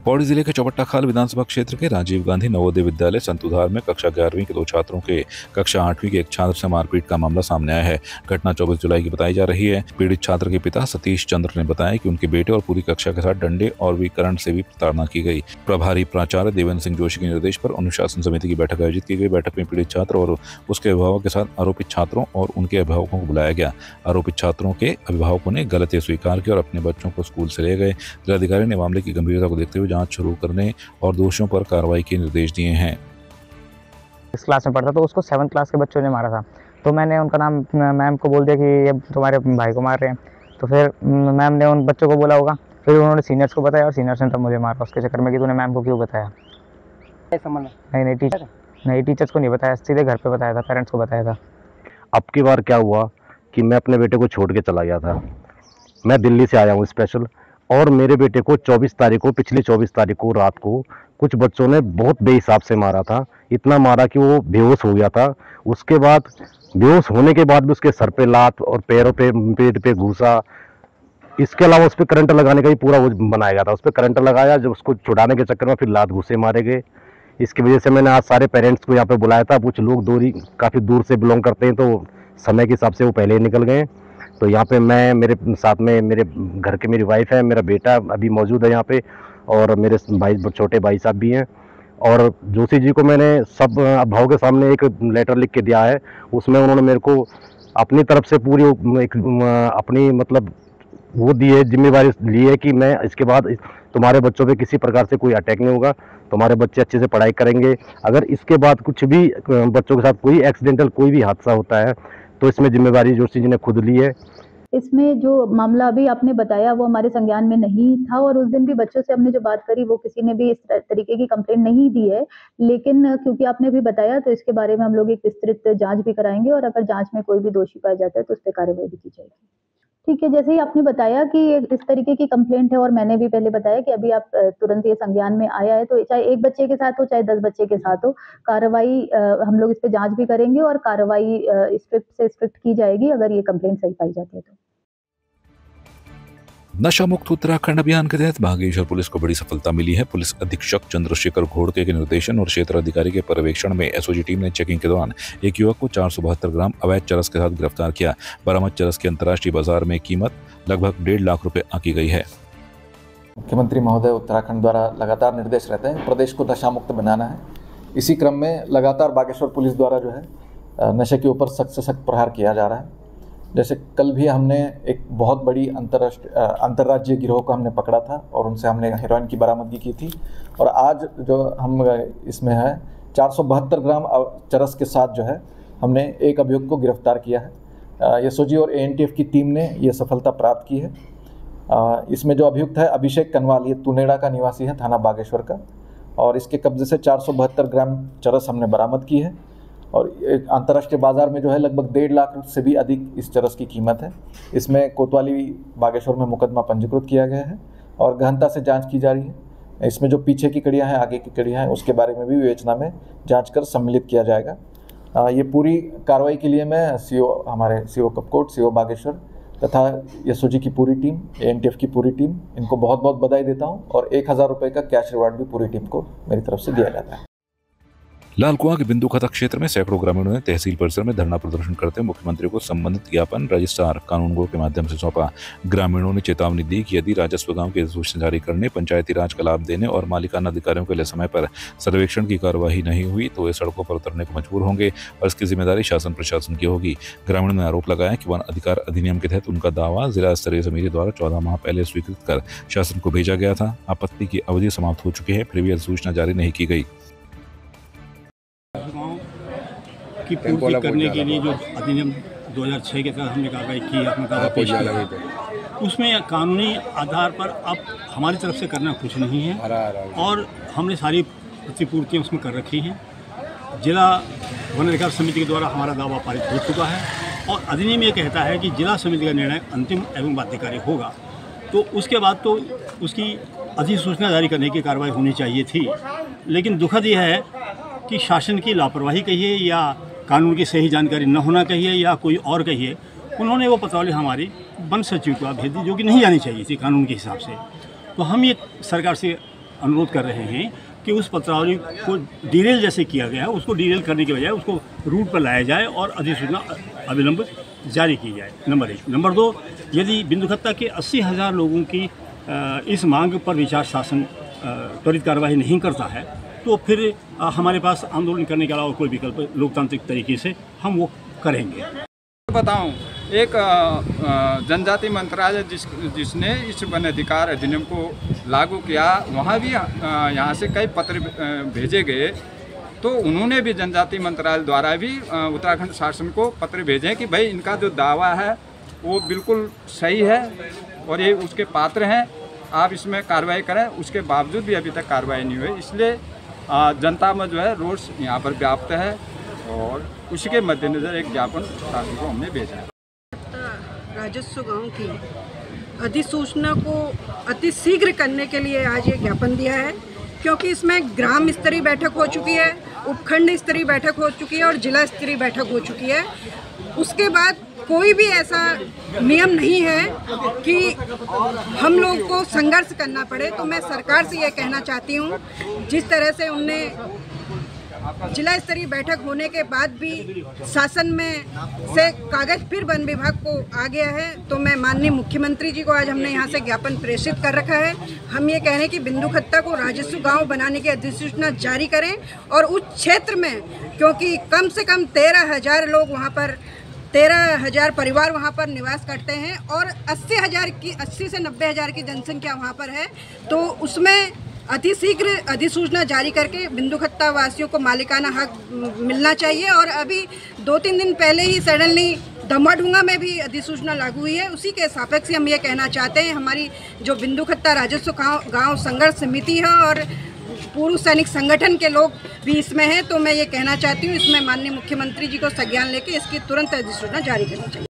पौड़ी जिले के चौबट्टा-खाल विधानसभा क्षेत्र के राजीव गांधी नवोदय विद्यालय संतुधार में कक्षा 11वीं के दो छात्रों के कक्षा 8वीं के एक छात्र से मारपीट का मामला सामने आया है। घटना 24 जुलाई की बताई जा रही है। पीड़ित छात्र के पिता सतीश चंद्र ने बताया कि उनके बेटे और पूरी कक्षा के साथ डंडे और करंट से भी प्रताड़ना की गई। प्रभारी प्राचार्य देवेंद्र सिंह जोशी के निर्देश पर अनुशासन समिति की बैठक आयोजित की गई। बैठक में पीड़ित छात्र और उसके अभिभावक के साथ आरोपित छात्रों और उनके अभिभावकों को बुलाया गया। आरोपित छात्रों के अभिभावकों ने गलती स्वीकार की और अपने बच्चों को स्कूल से ले गए। जिलाधिकारी ने मामले की गंभीरता को देखते हुए जांच शुरू करने और दोषियों पर कार्रवाई के निर्देश दिए हैं। इस क्लास में पढ़ता तो उसको 7th क्लास के बच्चों ने मारा था, तो मैंने उनका नाम मैम को बोल दिया कि ये तुम्हारे भाई को मार रहे हैं। तो फिर मैम ने उन बच्चों को बोला होगा, फिर उन्होंने सीनियर्स को बताया और सीनियर्स ने तब मुझे मारा उसके चक्कर में कि तूने मैम को क्यों बताया। नहीं टीचर्स को नहीं बताया, सीधे घर पे बताया था, पेरेंट्स को बताया था। अब की बार क्या हुआ कि मैं अपने बेटे को छोड़ के चला गया था। मैं दिल्ली से आया हूँ स्पेशल, और मेरे बेटे को 24 तारीख को, पिछली 24 तारीख को रात को कुछ बच्चों ने बहुत बेहिसाब से मारा था। इतना मारा कि वो बेहोश हो गया था। उसके बाद बेहोश होने के बाद भी उसके सर पे लात और पैरों पे, पेट पे घूसा। इसके अलावा उस पर करंट लगाने का भी पूरा वो बनाया गया था। उस पर करंट लगाया, जब उसको छुड़ाने के चक्कर में फिर लात घूसे मारे गए। इसकी वजह से मैंने आज सारे पेरेंट्स को यहाँ पे बुलाया था। कुछ लोग काफ़ी दूर से बिलोंग करते हैं, तो समय के हिसाब से वो पहले ही निकल गए। तो यहाँ पे मैं, मेरे साथ में मेरे घर के मेरी वाइफ है, मेरा बेटा अभी मौजूद है यहाँ पे, और मेरे भाई, छोटे भाई साहब भी हैं। और जोशी जी को मैंने सब अभिभावकों के सामने एक लेटर लिख के दिया है। उसमें उन्होंने मेरे को अपनी तरफ से पूरी एक अपनी मतलब वो दी है, जिम्मेदारी ली है कि मैं इसके बाद तुम्हारे बच्चों पे किसी प्रकार से कोई अटैक नहीं होगा, तुम्हारे बच्चे अच्छे से पढ़ाई करेंगे। अगर इसके बाद कुछ भी बच्चों के साथ कोई एक्सीडेंटल कोई भी हादसा होता है तो इसमें जिम्मेदारी जोशी जी ने खुद ली है। इसमें जो मामला अभी आपने बताया वो हमारे संज्ञान में नहीं था, और उस दिन भी बच्चों से हमने जो बात करी वो किसी ने भी इस तरीके की कंप्लेंट नहीं दी है। लेकिन क्योंकि आपने अभी बताया तो इसके बारे में हम लोग एक विस्तृत जांच भी कराएंगे, और अगर जांच में कोई भी दोषी पाया जाता है तो उस पर कार्रवाई भी की जाएगी। ठीक है, जैसे ही आपने बताया कि इस तरीके की कंप्लेंट है, और मैंने भी पहले बताया कि अभी आप तुरंत ये संज्ञान में आया है, तो चाहे एक बच्चे के साथ हो चाहे 10 बच्चे के साथ हो, कार्रवाई हम लोग इस पे जांच भी करेंगे, और कार्रवाई स्ट्रिक्ट से स्ट्रिक्ट की जाएगी अगर ये कंप्लेंट सही पाई जाती है तो। नशा मुक्त उत्तराखंड अभियान के तहत बागेश्वर पुलिस को बड़ी सफलता मिली है। पुलिस अधीक्षक चंद्रशेखर घोड़के के निर्देशन और क्षेत्र अधिकारी के पर्यवेक्षण में एसओजी टीम ने चेकिंग के दौरान एक युवक को 472 ग्राम अवैध चरस के साथ गिरफ्तार किया। बरामद चरस की अंतर्राष्ट्रीय बाजार में कीमत लगभग 1.5 लाख रुपए आंकी गई है। मुख्यमंत्री महोदय उत्तराखंड द्वारा लगातार निर्देश रहते हैं प्रदेश को नशा मुक्त बनाना है। इसी क्रम में लगातार बागेश्वर पुलिस द्वारा जो है नशे के ऊपर सख्त से सख्त प्रहार किया जा रहा है। जैसे कल भी हमने एक बहुत बड़ी अंतर्राज्यीय गिरोह को हमने पकड़ा था और उनसे हमने हेरोइन की बरामदगी की थी। और आज जो हम इसमें है 472 ग्राम चरस के साथ जो है हमने एक अभियुक्त को गिरफ्तार किया है। एसओजी और एएनटीएफ की टीम ने ये सफलता प्राप्त की है। इसमें जो अभियुक्त है अभिषेक कनवाल, ये तुनेड़ा का निवासी है, थाना बागेश्वर का, और इसके कब्जे से 472 ग्राम चरस हमने बरामद की है। और अंतर्राष्ट्रीय बाजार में जो है लगभग 1.5 लाख से भी अधिक इस चरस की कीमत है। इसमें कोतवाली बागेश्वर में मुकदमा पंजीकृत किया गया है और गहनता से जांच की जा रही है। इसमें जो पीछे की कड़ियां हैं, आगे की कड़ियां हैं, उसके बारे में भी विवेचना में जांच कर सम्मिलित किया जाएगा। ये पूरी कार्रवाई के लिए मैं हमारे सीओ कपकोट, सीओ बागेश्वर तथा एसओजी की पूरी टीम, एएनटीएफ की पूरी टीम, इनको बहुत बहुत बधाई देता हूँ। और 1000 रुपये का कैश रिवार्ड भी पूरी टीम को मेरी तरफ से दिया जाता है। लालकुआं के बिंदु खतक क्षेत्र में सैकड़ों ग्रामीणों ने तहसील परिसर में धरना प्रदर्शन करते मुख्यमंत्री को संबंधित ज्ञापन रजिस्ट्रार कानूनगो के माध्यम से सौंपा। ग्रामीणों ने चेतावनी दी कि यदि राजस्व गांव की सूचना जारी करने, पंचायती राज का लाभ देने और मालिकाना अधिकारियों के लिए समय पर सर्वेक्षण की कार्यवाही नहीं हुई तो वे सड़कों पर उतरने को मजबूर होंगे और इसकी जिम्मेदारी शासन प्रशासन की होगी। ग्रामीणों ने आरोप लगाया कि वन अधिकार अधिनियम के तहत उनका दावा जिला स्तरीय समिति द्वारा 14 माह पहले स्वीकृत कर शासन को भेजा गया था। आपत्ति की अवधि समाप्त हो चुकी है, फिर भी अधिसूचना जारी नहीं की गई। की पूर्ति करने के लिए जो अधिनियम 2006 के तहत हमने कार्रवाई की, अपना दावा पेश किया, उसमें कानूनी आधार पर अब हमारी तरफ से करना कुछ नहीं है और हमने सारी प्रतिपूर्तियाँ उसमें कर रखी हैं। जिला वन अधिकार समिति के द्वारा हमारा दावा पारित हो चुका है और अधिनियम ये कहता है कि जिला समिति का निर्णय अंतिम एवं बाध्यकारी होगा, तो उसके बाद तो उसकी अधिसूचना जारी करने की कार्रवाई होनी चाहिए थी। लेकिन दुखद यह है कि शासन की लापरवाही कहिए या कानून की सही जानकारी न होना कहिए या कोई और कहिए, उन्होंने वो पत्रौली हमारी वन सचिव को भेज दी जो कि नहीं जानी चाहिए थी कानून के हिसाब से। तो हम ये सरकार से अनुरोध कर रहे हैं कि उस पत्रावली को डीरेल जैसे किया गया है उसको डीरेल करने के बजाय उसको रूट पर लाया जाए और अधिसूचना अविलंब जारी की जाए, नंबर 1। नंबर 2, यदि बिंदुखत्ता के 80,000 लोगों की इस मांग पर विचार शासन त्वरित कार्रवाई नहीं करता है तो फिर हमारे पास आंदोलन करने के अलावा कोई विकल्प लोकतांत्रिक तरीके से हम वो करेंगे। बताऊं, एक जनजाति मंत्रालय जिसने इस वन अधिकार अधिनियम को लागू किया, वहाँ भी यहाँ से कई पत्र भेजे गए, तो उन्होंने भी जनजाति मंत्रालय द्वारा भी उत्तराखंड शासन को पत्र भेजे कि भाई इनका जो दावा है वो बिल्कुल सही है और ये उसके पात्र हैं, आप इसमें कार्रवाई करें। उसके बावजूद भी अभी तक कार्रवाई नहीं हुई, इसलिए जनता में जो है रोष यहाँ पर व्याप्त है और उसी मद्देनजर एक ज्ञापन शासन को हमने भेजा है। राजस्व गांव की अधिसूचना को अति शीघ्र करने के लिए आज ये ज्ञापन दिया है, क्योंकि इसमें ग्राम स्तरीय बैठक हो चुकी है, उपखंड स्तरीय बैठक हो चुकी है और जिला स्तरीय बैठक हो चुकी है। उसके बाद कोई भी ऐसा नियम नहीं है कि हम लोग को संघर्ष करना पड़े। तो मैं सरकार से ये कहना चाहती हूँ, जिस तरह से उनने जिला स्तरीय बैठक होने के बाद भी शासन में से कागज फिर वन विभाग को आ गया है, तो मैं माननीय मुख्यमंत्री जी को आज हमने यहाँ से ज्ञापन प्रेषित कर रखा है। हम ये कह रहे हैं कि बिंदुखत्ता को राजस्व गांव बनाने की अधिसूचना जारी करें और उस क्षेत्र में, क्योंकि कम से कम 13,000 लोग वहाँ पर 13,000 परिवार वहाँ पर निवास करते हैं और 80 से 90,000 की जनसंख्या वहाँ पर है, तो उसमें अतिशीघ्र अधिसूचना जारी करके बिंदुखत्ता वासियों को मालिकाना हक मिलना चाहिए। और अभी 2-3 दिन पहले ही सडनली दमाढूंगा में भी अधिसूचना लागू हुई है, उसी के सापेक्ष हम ये कहना चाहते हैं, हमारी जो बिंदुखत्ता राजस्व गांव संघर्ष समिति है और पूर्व सैनिक संगठन के लोग भी इसमें हैं, तो मैं ये कहना चाहती हूँ इसमें माननीय मुख्यमंत्री जी को संज्ञान लेके इसकी तुरंत अधिसूचना जारी करनी चाहिए।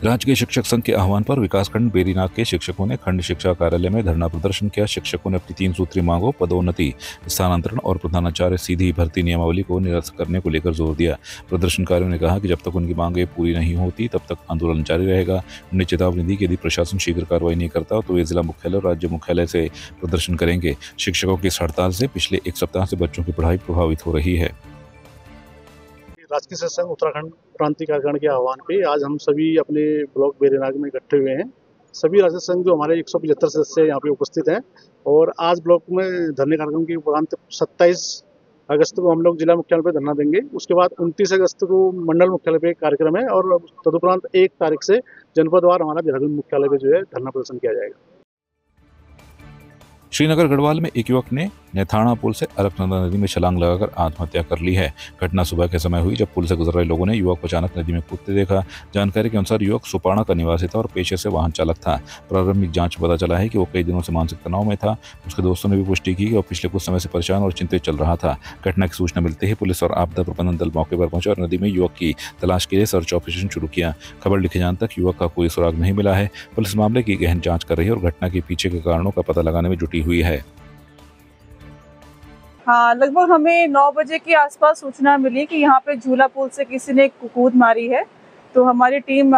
राज्य के शिक्षक संघ के आह्वान पर विकासखंड बेरीनाग के शिक्षकों ने खंड शिक्षा कार्यालय में धरना प्रदर्शन किया। शिक्षकों ने अपनी 3 सूत्रीय मांगों, पदोन्नति, स्थानांतरण और प्रधानाचार्य सीधी भर्ती नियमावली को निरस्त करने को लेकर जोर दिया। प्रदर्शनकारियों ने कहा कि जब तक उनकी मांगें पूरी नहीं होती तब तक आंदोलन जारी रहेगा। उन्हें चेतावनी दी कि यदि प्रशासन शीघ्र कार्रवाई नहीं करता तो वे जिला मुख्यालय और राज्य मुख्यालय से प्रदर्शन करेंगे। शिक्षकों की इस हड़ताल से पिछले 1 सप्ताह से बच्चों की पढ़ाई प्रभावित हो रही है। राजकीय शिक्षक संघ उत्तराखंड क्रांति कार्यकारिणी के आह्वान पे आज हम सभी अपने ब्लॉक बेरीनाग में इकट्ठे हुए हैं। सभी राजकीय संघ जो हमारे 175 सदस्य यहाँ पे उपस्थित हैं और आज ब्लॉक में धरने कार्यक्रम के उपरांत 27 अगस्त को हम लोग जिला मुख्यालय पे धरना देंगे। उसके बाद 29 अगस्त को मंडल मुख्यालय पे कार्यक्रम है और तदुपरांत 1 तारीख से जनपदवार हमारा देहरादून मुख्यालय पे जो है धरना प्रदर्शन किया जाएगा। श्रीनगर गढ़वाल में एक युवक ने नेथाणा पुल से अलकनंदा नदी में छलांग लगाकर आत्महत्या कर ली है। घटना सुबह के समय हुई जब पुल से गुजर रहे लोगों ने युवक को अचानक नदी में कूदते देखा। जानकारी के अनुसार युवक सुपाणा का निवासी था और पेशे से वाहन चालक था। प्रारंभिक जांच में पता चला है कि वो कई दिनों से मानसिक तनाव में था। उसके दोस्तों ने भी पुष्टि की कि वो पिछले कुछ समय से परेशान और चिंतित चल रहा था। घटना की सूचना मिलते ही पुलिस और आपदा प्रबंधन दल मौके पर पहुंचे और नदी में युवक की तलाश के लिए सर्च ऑपरेशन शुरू किया। खबर लिखे जाने तक युवक का कोई सुराग नहीं मिला है। पुलिस मामले की गहन जांच कर रही है और घटना के पीछे के कारणों का पता लगाने में जुटी हुई है। हाँ, लगभग हमें 9 बजे के आसपास सूचना मिली कि यहाँ पे झूला पुल से किसी ने कूद मारी है, तो हमारी टीम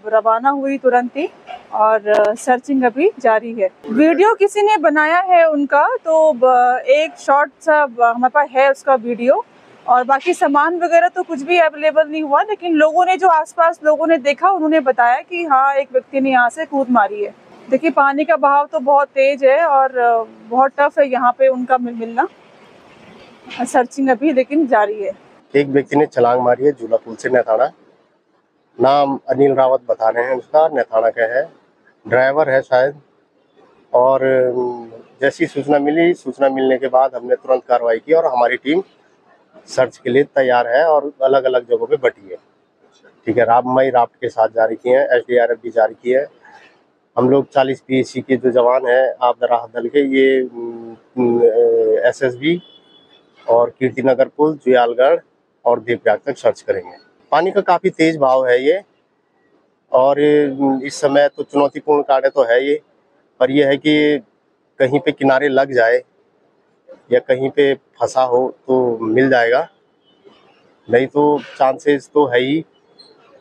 रवाना हुई तुरंत ही और सर्चिंग अभी जारी है। वीडियो किसी ने बनाया है उनका, तो एक शॉर्ट सा हमारे पास है उसका वीडियो और बाकी सामान वगैरह तो कुछ भी अवेलेबल नहीं हुआ, लेकिन लोगों ने जो आसपास लोगों ने देखा उन्होंने बताया कि हाँ एक व्यक्ति ने यहाँ से कूद मारी है। देखिए पानी का बहाव तो बहुत तेज है और बहुत टफ है यहाँ पे उनका मिलना। सर्चिंग अभी लेकिन जारी है। एक व्यक्ति ने छलांग मारी है झूला पुल से नेथाणा। नाम अनिल रावत बता रहे हैं, उसका नेथाणा का है, ड्राइवर है शायद। और जैसी सूचना मिलने के बाद हमने तुरंत कार्रवाई की और हमारी टीम सर्च के लिए तैयार है और अलग अलग जगहों पे बटी है। ठीक है, राबमई राफ्ट के साथ जारी किए हैं, SDRF भी जारी की है। हम लोग 40 PSC के जो जवान हैं आपदा राहत दल के, ये SSB और कीर्तिनगर पुल, जुयालगढ़ और देवप्रयाग तक सर्च करेंगे। पानी का काफ़ी तेज बहाव है ये और इस समय तो चुनौतीपूर्ण कार्य तो है ये, पर यह है कि कहीं पे किनारे लग जाए या कहीं पे फंसा हो तो मिल जाएगा, नहीं तो चांसेस तो है ही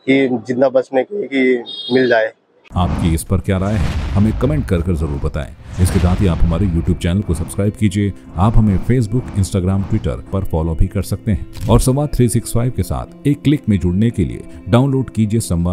कि जिंदा बचने के कि मिल जाए। आपकी इस पर क्या राय है, हमें कमेंट कर जरूर बताएं। इसके साथ ही आप हमारे YouTube चैनल को सब्सक्राइब कीजिए। आप हमें Facebook, Instagram, Twitter पर फॉलो भी कर सकते हैं और संवाद 365 के साथ एक क्लिक में जुड़ने के लिए डाउनलोड कीजिए संवाद